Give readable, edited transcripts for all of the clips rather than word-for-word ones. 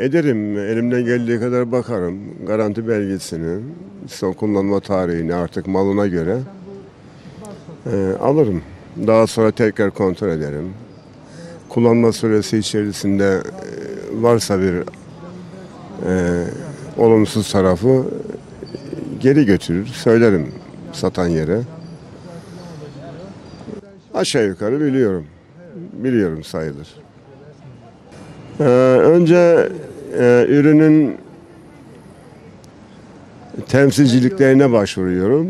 Ederim. Elimden geldiği kadar bakarım. Garanti belgesini, son kullanma tarihini artık malına göre alırım. Daha sonra tekrar kontrol ederim. Kullanma süresi içerisinde varsa bir olumsuz tarafı geri götürür, söylerim satan yere. Aşağı yukarı biliyorum. Biliyorum sayılır. Önce ürünün temsilciliklerine başvuruyorum.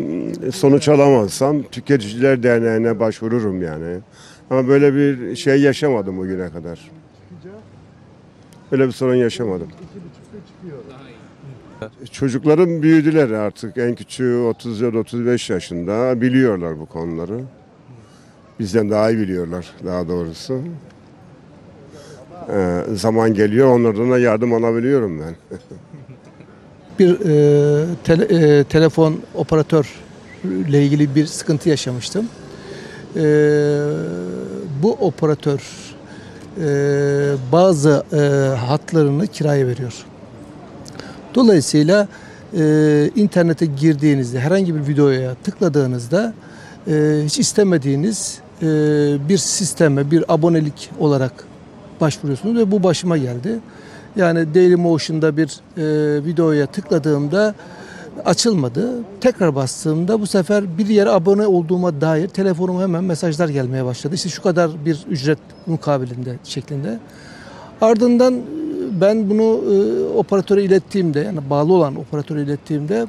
Sonuç alamazsam Tüketiciler Derneği'ne başvururum yani. Ama böyle bir şey yaşamadım bugüne kadar. Böyle bir sorun yaşamadım. Çocuklarım büyüdüler artık. En küçüğü 30 ya da 35 yaşında. Biliyorlar bu konuları. Bizden daha iyi biliyorlar daha doğrusu. Zaman geliyor, onlardan da yardım alabiliyorum ben. Bir telefon operatörle ilgili bir sıkıntı yaşamıştım. Bu operatör bazı hatlarını kiraya veriyor. Dolayısıyla internete girdiğinizde, herhangi bir videoya tıkladığınızda hiç istemediğiniz bir sisteme, bir abonelik olarak başvuruyorsunuz ve bu başıma geldi. Yani Dailymotion'da bir videoya tıkladığımda açılmadı. Tekrar bastığımda bu sefer bir yere abone olduğuma dair telefonuma hemen mesajlar gelmeye başladı. İşte şu kadar bir ücret mukabilinde şeklinde. Ardından ben bunu operatöre ilettiğimde, yani bağlı olan operatöre ilettiğimde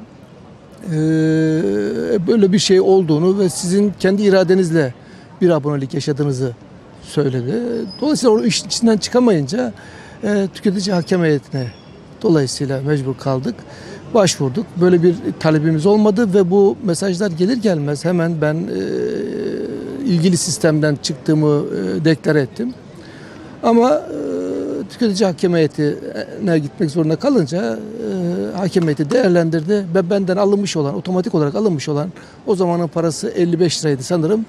böyle bir şey olduğunu ve sizin kendi iradenizle bir abonelik yaşadığınızı söyledi. Dolayısıyla o işin içinden çıkamayınca tüketici hakem heyetine dolayısıyla mecbur kaldık. Başvurduk. Böyle bir talebimiz olmadı ve bu mesajlar gelir gelmez hemen ben ilgili sistemden çıktığımı deklare ettim. Ama tüketici hakem heyetine gitmek zorunda kalınca hakem heyeti değerlendirdi ve benden alınmış olan, otomatik olarak alınmış olan, o zamanın parası 55 liraydı sanırım,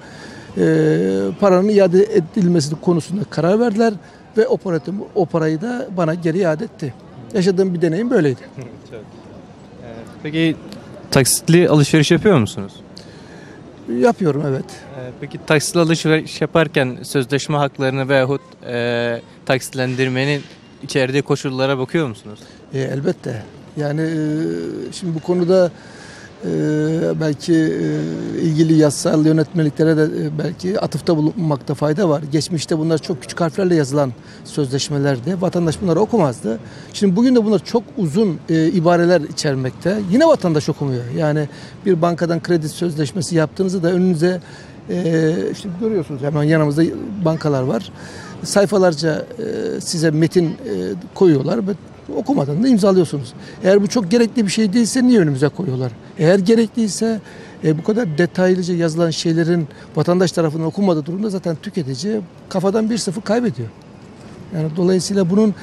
paranın iade edilmesi konusunda karar verdiler ve o parayı da bana geri iade etti. Yaşadığım bir deneyim böyleydi. Peki taksitli alışveriş yapıyor musunuz? Yapıyorum, evet. Peki taksitli alışveriş yaparken sözleşme haklarını veyahut taksitlendirmenin içerdiği koşullara bakıyor musunuz? Elbette. Yani şimdi bu konuda belki ilgili yasal yönetmeliklere de belki atıfta bulunmakta fayda var. Geçmişte bunlar çok küçük harflerle yazılan sözleşmelerdi. Vatandaş bunları okumazdı. Şimdi bugün de bunlar çok uzun ibareler içermekte. Yine vatandaş okumuyor. Yani bir bankadan kredi sözleşmesi yaptığınızda da önünüze işte görüyorsunuz, hemen yanımızda bankalar var. Sayfalarca size metin koyuyorlar ve okumadan da imzalıyorsunuz. Eğer bu çok gerekli bir şey değilse niye önümüze koyuyorlar? Eğer gerekliyse bu kadar detaylıca yazılan şeylerin vatandaş tarafından okunmadığı durumda zaten tüketici kafadan 1-0 kaybediyor. Yani dolayısıyla bunun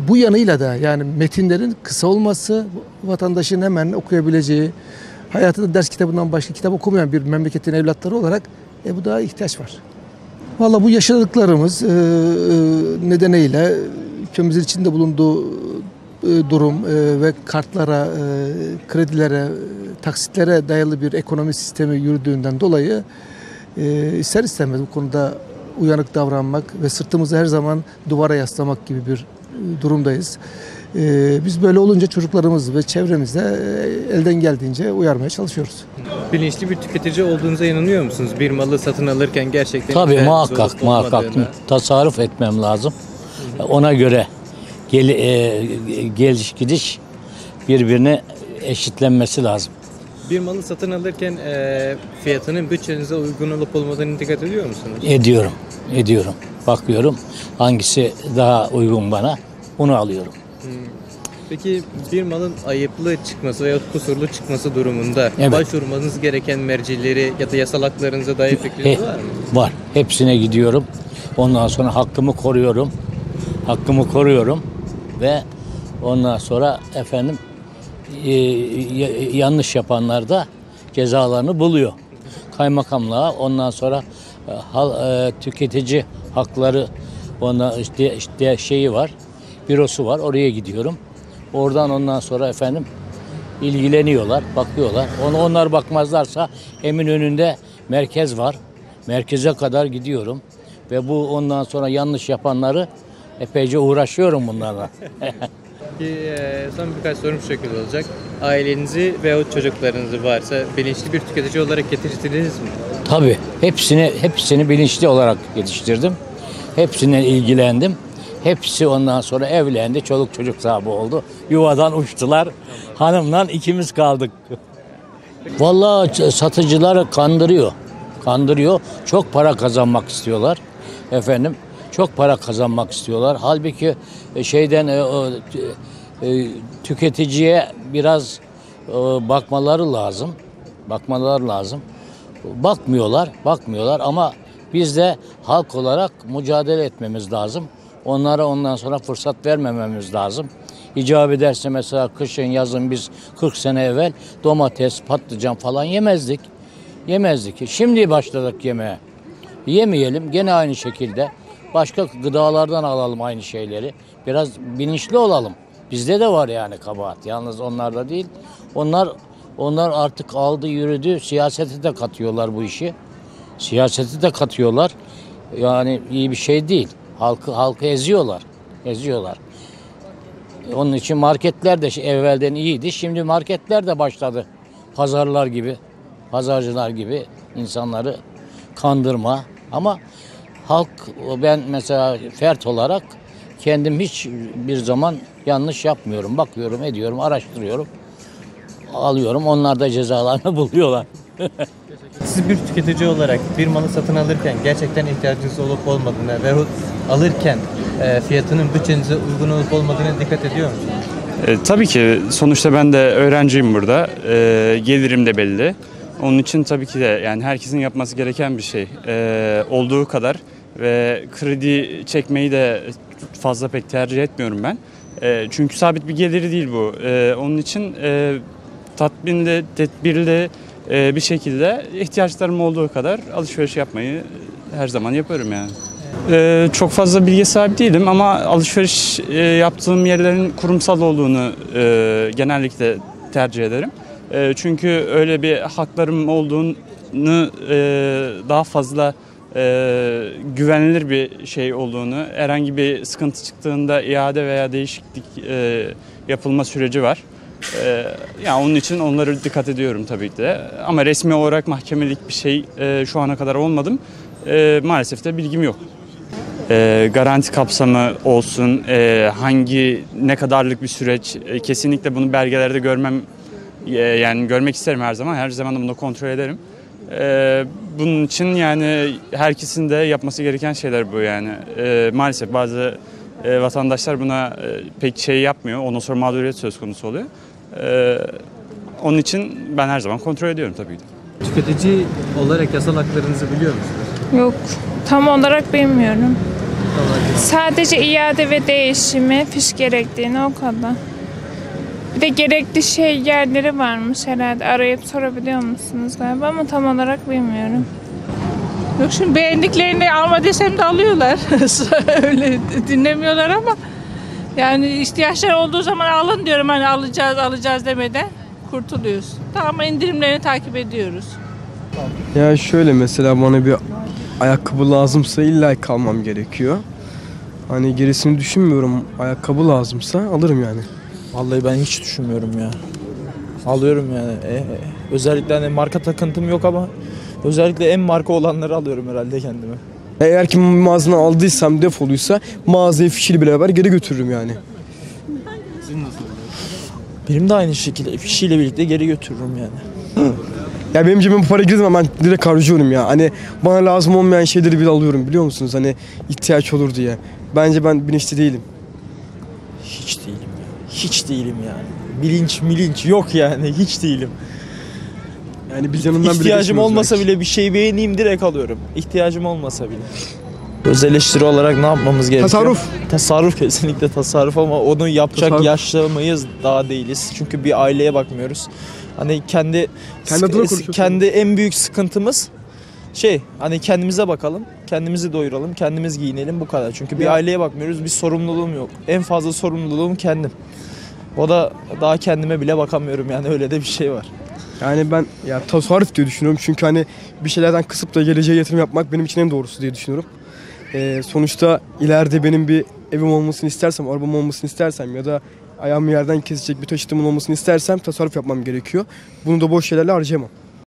bu yanıyla da, yani metinlerin kısa olması, vatandaşın hemen okuyabileceği, hayatında ders kitabından başka kitap okumayan bir memleketin evlatları olarak bu daha ihtiyaç var. Vallahi bu yaşadıklarımız nedeniyle ülkemizin içinde bulunduğu durum ve kartlara, kredilere, taksitlere dayalı bir ekonomi sistemi yürüdüğünden dolayı ister istemez bu konuda uyanık davranmak ve sırtımızı her zaman duvara yaslamak gibi bir durumdayız. Biz böyle olunca çocuklarımız ve çevremizde elden geldiğince uyarmaya çalışıyoruz. Bilinçli bir tüketici olduğunuza inanıyor musunuz? Bir malı satın alırken gerçekten... Tabii muhakkak tasarruf etmem lazım. Ona göre geliş gidiş birbirine eşitlenmesi lazım. Bir malı satın alırken fiyatının bütçenize uygun olup olmadığını dikkat ediyor musunuz? Ediyorum. Bakıyorum hangisi daha uygun bana, onu alıyorum. Peki bir malın ayıplı çıkması veya kusurlu çıkması durumunda başvurmanız gereken mercileri ya da yasal haklarınıza dair fikriniz var mı? Var. Hepsine gidiyorum. Ondan sonra hakkımı koruyorum ve ondan sonra yanlış yapanlar da cezalarını buluyor. Kaymakamlığa, ondan sonra tüketici hakları, ona işte şeyi var. bürosu var. Oraya gidiyorum. Oradan ondan sonra efendim ilgileniyorlar, bakıyorlar. Onlar bakmazlarsa Eminönü'nde merkez var. Merkeze kadar gidiyorum. Ve bu ondan sonra yanlış yapanları epeyce uğraşıyorum bunlarla. Son birkaç sorum şu şekilde olacak. Ailenizi veyahut çocuklarınızı varsa bilinçli bir tüketici olarak yetiştirdiniz mi? Tabii hepsini bilinçli olarak yetiştirdim. Hepsinden ilgilendim. Hepsi ondan sonra evlendi, çoluk çocuk sahibi oldu. Yuvadan uçtular. Hanımla ikimiz kaldık. Vallahi satıcılar kandırıyor. Kandırıyor. Çok para kazanmak istiyorlar. Efendim, çok para kazanmak istiyorlar. Halbuki tüketiciye biraz bakmaları lazım. Bakmaları lazım. Bakmıyorlar ama biz de halk olarak mücadele etmemiz lazım. Onlara ondan sonra fırsat vermememiz lazım. İcap ederse mesela kışın yazın biz 40 sene evvel domates, patlıcan falan yemezdik. Şimdi başladık yemeye. Yemeyelim gene aynı şekilde. Başka gıdalardan alalım aynı şeyleri. Biraz bilinçli olalım. Bizde de var yani kabahat. Yalnız onlarda değil. Onlar artık aldı yürüdü. Siyasete de katıyorlar bu işi. Siyaseti de katıyorlar. Yani iyi bir şey değil. Halkı eziyorlar. Onun için marketler de evvelden iyiydi. Şimdi marketler de başladı. Pazarcılar gibi insanları kandırma. Ama ben mesela fert olarak kendim hiç bir zaman yanlış yapmıyorum. Bakıyorum, ediyorum, araştırıyorum. Alıyorum. Onlar da cezalarını buluyorlar. Siz bir tüketici olarak bir malı satın alırken gerçekten ihtiyacınız olup olmadığına veyahut alırken fiyatının bütçenize uygun olup olmadığına dikkat ediyor musunuz? Tabii ki sonuçta ben de öğrenciyim burada. Gelirim de belli. Onun için tabii ki de yani herkesin yapması gereken bir şey. Olduğu kadar ve kredi çekmeyi de fazla pek tercih etmiyorum ben. Çünkü sabit bir geliri değil bu. Onun için tatminli, tedbirli bir şekilde ihtiyaçlarım olduğu kadar alışveriş yapmayı her zaman yaparım yani. Çok fazla bilgi sahibi değilim ama alışveriş yaptığım yerlerin kurumsal olduğunu genellikle tercih ederim. Çünkü öyle bir haklarım olduğunu daha fazla güvenilir bir şey olduğunu, herhangi bir sıkıntı çıktığında iade veya değişiklik yapılma süreci var. Yani onun için onlara dikkat ediyorum tabii ki de. Ama resmi olarak mahkemelik bir şey şu ana kadar olmadım. Maalesef de bilgim yok. Garanti kapsamı olsun, ne kadarlık bir süreç, kesinlikle bunu belgelerde yani görmek isterim her zaman. Her zaman da bunu kontrol ederim. Bunun için yani herkesin de yapması gereken şeyler bu yani. Maalesef bazı vatandaşlar buna pek şey yapmıyor. Ondan sonra mağduriyet söz konusu oluyor. Onun için ben her zaman kontrol ediyorum tabii ki. Tüketici olarak yasal haklarınızı biliyor musunuz? Yok, tam olarak bilmiyorum. Sadece iade ve değişimi, fiş gerektiğini o kadar. Bir de gerekli yerleri varmış herhalde. Arayıp sorabiliyor musunuz galiba ama tam olarak bilmiyorum. Yok şimdi beğendiklerini alma desem de alıyorlar. Öyle dinlemiyorlar ama yani ihtiyaçlar olduğu zaman alın diyorum, hani alacağız demeden kurtuluyoruz. Tamam, indirimlerini takip ediyoruz. Ya şöyle, mesela bana bir ayakkabı lazımsa illa kalmam gerekiyor. Hani gerisini düşünmüyorum. Ayakkabı lazımsa alırım yani. Vallahi ben hiç düşünmüyorum ya. Alıyorum yani. Özellikle hani marka takıntım yok ama özellikle en marka olanları alıyorum herhalde kendime. Eğer ki mağazadan aldıysam defoluysa mağazayı fişiyle beraber geri götürürüm yani. Sizin nasıl oluyor? Benim de aynı şekilde fişiyle birlikte geri götürürüm yani. Ya benim cebime para girdi ama ben direkt harcıyorum ya. Hani bana lazım olmayan şeyleri bile alıyorum, biliyor musunuz? Hani ihtiyaç olur diye. Bence ben bilinçli değilim. Hiç değilim ya. Hiç değilim yani. Bilinç yok yani. Hiç değilim. Yani biz yanından bile İhtiyacım geçmiyoruz olmasa belki. bile bir şey beğeneyim direkt alıyorum. İhtiyacım olmasa bile. Öz eleştiri olarak ne yapmamız gerekiyor? Tasarruf. Tasarruf, kesinlikle tasarruf ama onu yapacak Tasarruf. yaşta mıyız, daha değiliz. Çünkü bir aileye bakmıyoruz. Hani Kendi adına konuşuyorsun. kendi en büyük sıkıntımız Hani kendimize bakalım, kendimizi doyuralım, kendimiz giyinelim, bu kadar. Çünkü bir aileye bakmıyoruz, bir sorumluluğum yok. En fazla sorumluluğum kendim. O da daha kendime bile bakamıyorum, yani öyle de bir şey var. Yani ben ya tasarruf diye düşünüyorum. Çünkü hani bir şeylerden kısıp da geleceğe yatırım yapmak benim için en doğrusu diye düşünüyorum. Sonuçta ileride benim bir evim olmasını istersem, arabam olmasını istersem ya da ayağımı yerden kesecek bir taşıtımın olmasını istersem tasarruf yapmam gerekiyor. Bunu da boş şeylerle harcayamam.